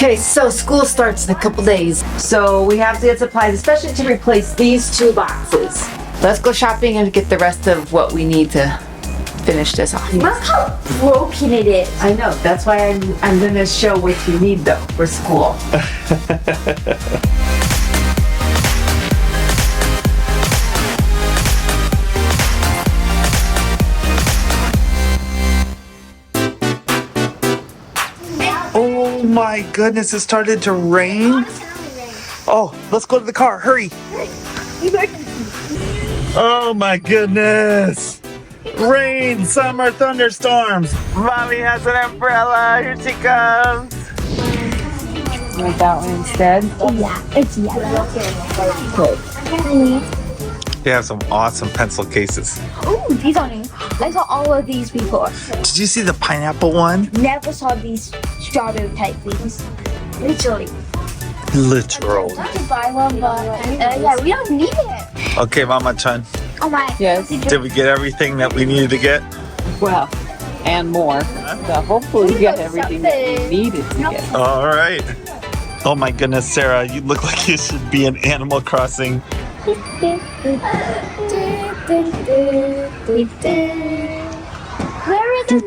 Okay, so school starts in a couple days. So we have to get supplies, especially to replace these 2 boxes. Let's go shopping and get the rest of what we need to finish this off. Look how broken it is. I know, that's why I'm gonna show what you need though for school. Oh my goodness, it started to rain. Oh, let's go to the car, hurry. Oh my goodness. Rain, summer, thunderstorms. Mommy has an umbrella, here she comes. Like that one instead? Yeah, it's yellow. They have some awesome pencil cases. Ooh, these are new. I saw all of these before. Did you see the pineapple one? Never saw these strawberry type things. Literally. Literal. I could buy one, but yeah, we don't need it. Okay, Mama Chun, Oh my. Yes. did we get everything that we needed to get? Well, and more. So hopefully we got everything that we needed to get. All right. Oh my goodness, Sarah, you look like you should be in Animal Crossing. Where are the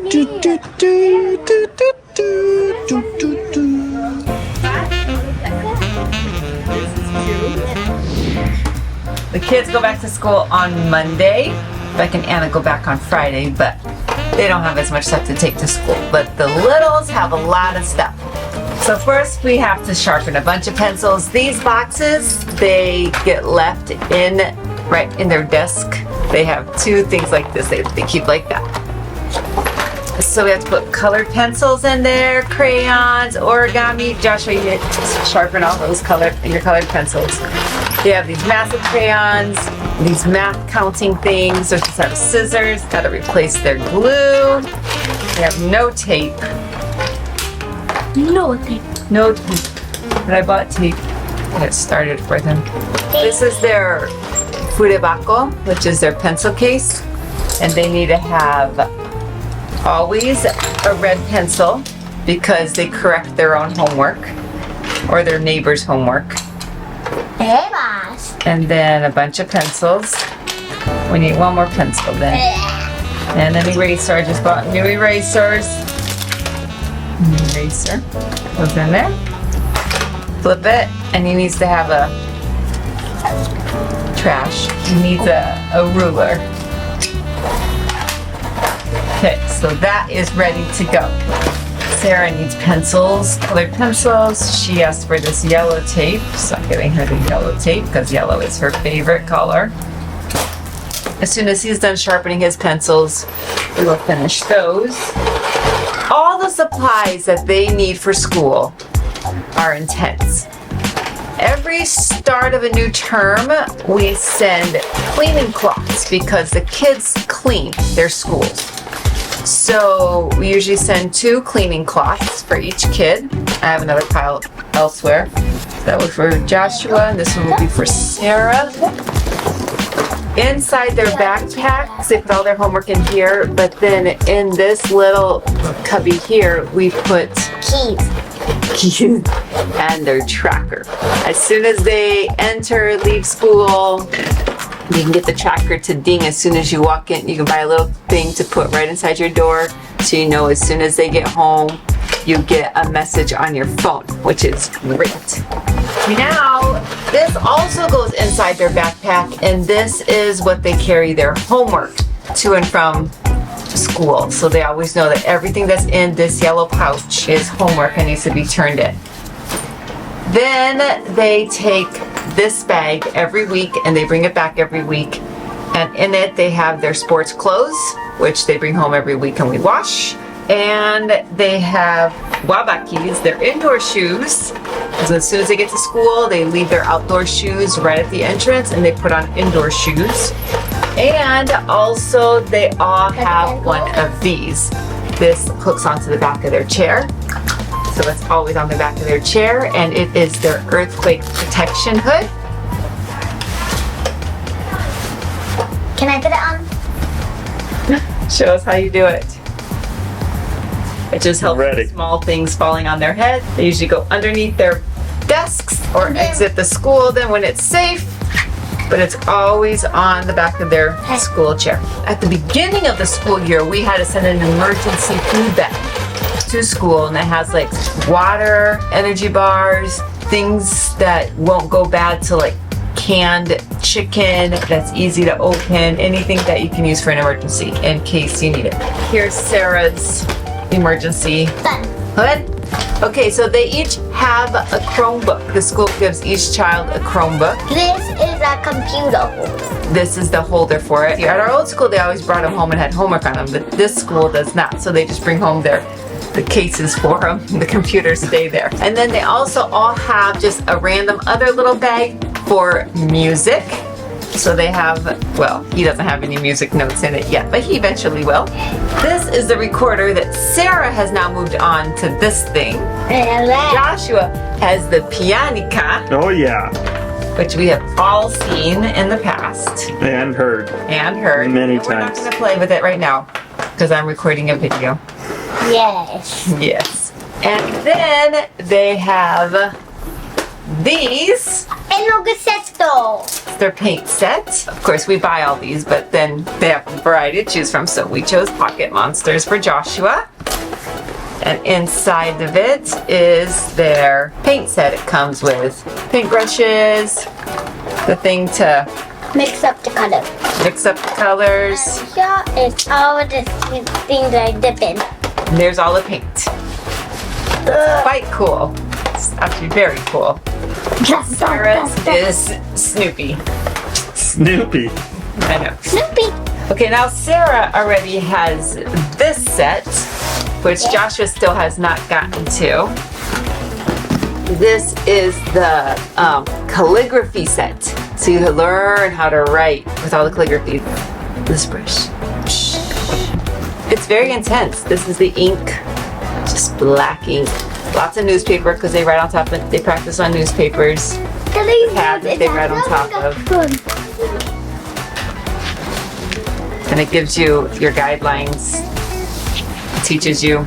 The kids go back to school on Monday. Beck and Anna go back on Friday, but they don't have as much stuff to take to school. But the littles have a lot of stuff. So first we have to sharpen a bunch of pencils. These boxes, they get left right in their desk. They have 2 things like this they keep like that. So we have to put colored pencils in there, crayons, origami. Joshua, you need to sharpen all those your colored pencils. They have these massive crayons, these math counting things. There's a set of scissors, gotta replace their glue. They have no tape. No thing. No tape. But I bought tape. Got it started for them. This is their furebako, which is their pencil case. And they need to have always a red pencil because they correct their own homework or their neighbor's homework. And then a bunch of pencils. We need one more pencil then. And an eraser. I just bought new erasers. Eraser goes in there. Flip it, and he needs to have a trash. He needs a ruler. Okay, so that is ready to go. Sarah needs pencils, colored pencils. She asked for this yellow tape, so I'm getting her the yellow tape because yellow is her favorite color. As soon as he's done sharpening his pencils, we will finish those. All the supplies that they need for school are intense. Every start of a new term, we send cleaning cloths because the kids clean their schools. So we usually send 2 cleaning cloths for each kid. I have another pile elsewhere. That was for Joshua, and this one will be for Sarah. Inside their backpacks, they put all their homework in here, but then in this little cubby here, we put keys and their tracker. As soon as they leave school, you can get the tracker to ding as soon as you walk in. You can buy a little thing to put right inside your door so you know as soon as they get home, you get a message on your phone, which is great. Now, this also goes inside their backpack, and this is what they carry their homework to and from school. So they always know that everything that's in this yellow pouch is homework and needs to be turned in. Then they take this bag every week and they bring it back every week. And in it they have their sports clothes, which they bring home every week and we wash. And they have wabakis, their indoor shoes. So as soon as they get to school, they leave their outdoor shoes right at the entrance and they put on indoor shoes. And also they all have one of these. This hooks onto the back of their chair. So it's always on the back of their chair, and it is their earthquake protection hood. Can I put it on? Show us how you do it. It just helps with small things falling on their head. They usually go underneath their desks or exit the school then when it's safe. But it's always on the back of their school chair. At the beginning of the school year, we had to send an emergency food bag to school, and it has like water, energy bars, things that won't go bad, so like canned chicken that's easy to open, anything that you can use for an emergency in case you need it. Here's Sarah's emergency hood. Okay, so they each have a Chromebook. The school gives each child a Chromebook. This is a computer holder. This is the holder for it. At our old school, they always brought them home and had homework on them, but this school does not. So they just bring home the cases for them. The computers stay there. And then they also all have just a random other little bag for music. So they have, well, he doesn't have any music notes in it yet, but he eventually will. This is the recorder that Sarah has now moved on to this thing. Joshua has the pianica. Oh yeah. Which we have all seen in the past. And heard. Many times. We're not going to play with it right now because I'm recording a video. Yes. Yes. And then they have these. It's their paint set. Of course, we buy all these, but then they have a variety to choose from, so we chose Pocket Monsters for Joshua. And inside of it is their paint set. It comes with paintbrushes, the thing to mix up the color. Here is all the things I dip in. And there's all the paint. It's quite cool. It's actually very cool. Sarah's is Snoopy. Snoopy. I know. Snoopy. Okay, now Sarah already has this set, which Joshua still has not gotten to. This is the calligraphy set. So you learn how to write with all the calligraphy. This brush. It's very intense. This is the ink, just black ink. Lots of newspaper because they write on top of it. They practice on newspapers. Pads that they write on top of. And it gives you your guidelines. It teaches you.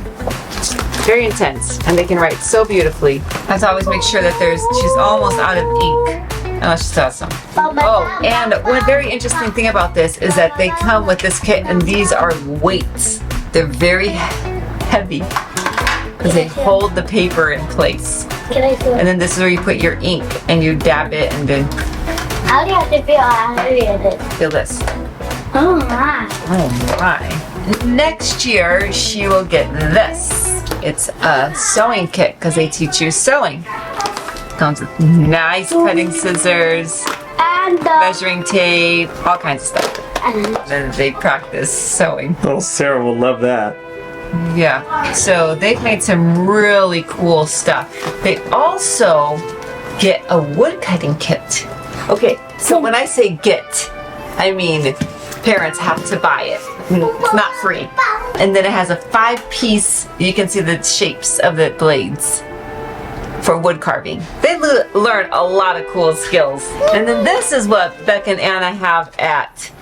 Very intense. And they can write so beautifully. I have to always make sure that she's almost out of ink. Unless she still has some. Oh, and one very interesting thing about this is that they come with this kit and these are weights. They're very heavy. Because they hold the paper in place. And then this is where you put your ink and you dab it and then how do you have to feel how heavy it is? feel this. Oh my. Oh my. Next year she will get this. It's a sewing kit because they teach you sewing. Comes with nice cutting scissors, And measuring tape, all kinds of stuff. And then they practice sewing. Oh, Sarah will love that. Yeah, so they've made some really cool stuff. They also get a wood cutting kit. Okay, so when I say get, I mean parents have to buy it. It's not free. And then it has a 5-piece, you can see the shapes of the blades for wood carving. They learn a lot of cool skills. And then this is what Becca and Anna have at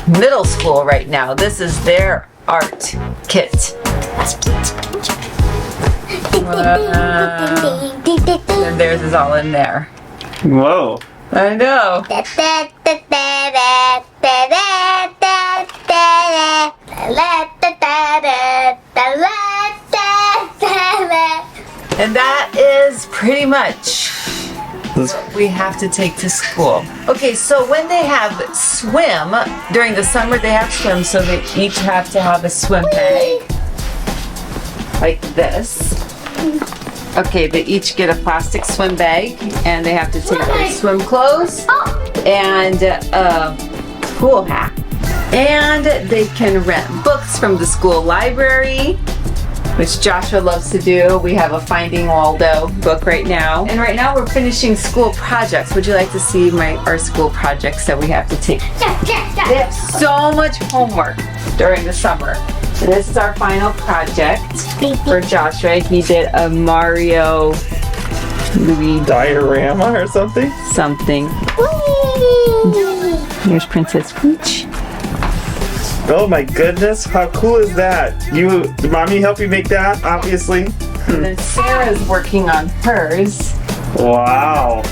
middle school right now. This is their art kit. And theirs is all in there. Whoa. I know. And that is pretty much what we have to take to school. Okay, so when they have swim, during the summer they have swim, so they each have to have a swim bag. Like this. Okay, they each get a plastic swim bag, and they have to take their swim clothes and a pool hat. And they can rent books from the school library, which Joshua loves to do. We have a Finding Waldo book right now. And right now we're finishing school projects. Would you like to see our school projects that we have to take? They have so much homework during the summer. And this is our final project for Joshua. He did a Mario Luigi Diorama or something? Something. Here's Princess Peach. Oh my goodness, how cool is that? Did mommy help you make that, obviously? And then Sarah's working on hers. Wow.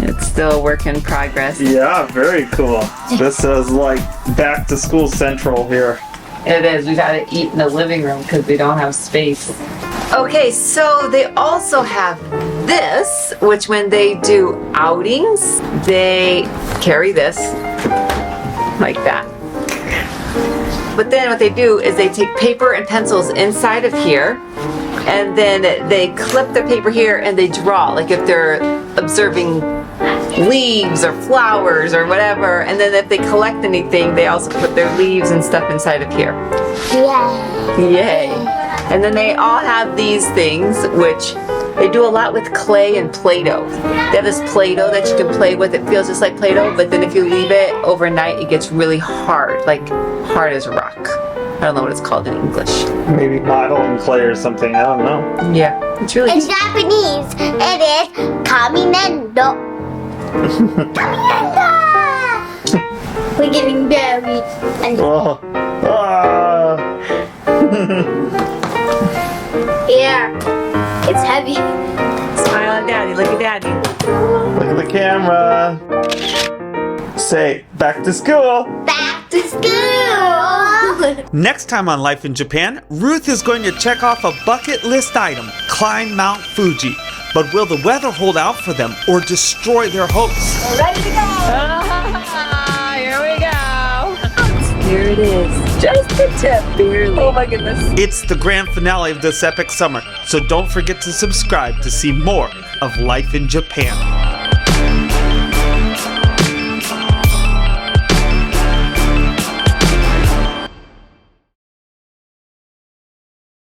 It's still a work in progress. Yeah, very cool. This is like back to school central here. It is. We gotta eat in the living room because we don't have space. Okay, so they also have this, which when they do outings, they carry this like that. But then what they do is they take paper and pencils inside of here, and then they clip the paper here and they draw, like if they're observing leaves or flowers or whatever, and then if they collect anything, they also put their leaves and stuff inside of here. Yay. Yay. And then they all have these things, which they do a lot with clay and Play-Doh. They have this Play-Doh that you can play with. It feels just like Play-Doh, but then if you leave it overnight, it gets really hard, like hard as rock. I don't know what it's called in English. Maybe modeling clay or something, I don't know. Yeah, it's really In Japanese, it is kamimendo. Kamimendo! We're getting buried. Oh. Ah. Here. It's heavy. Smile at Daddy. Look at Daddy. Look at the camera. Say, back to school. Back to school. Next time on Life in Japan, Ruth is going to check off a bucket list item, climb Mount Fuji. But will the weather hold out for them or destroy their hopes? Ready to go. Here we go. Here it is. Just a tip, barely. Oh my goodness. It's the grand finale of this epic summer, so don't forget to subscribe to see more of Life in Japan.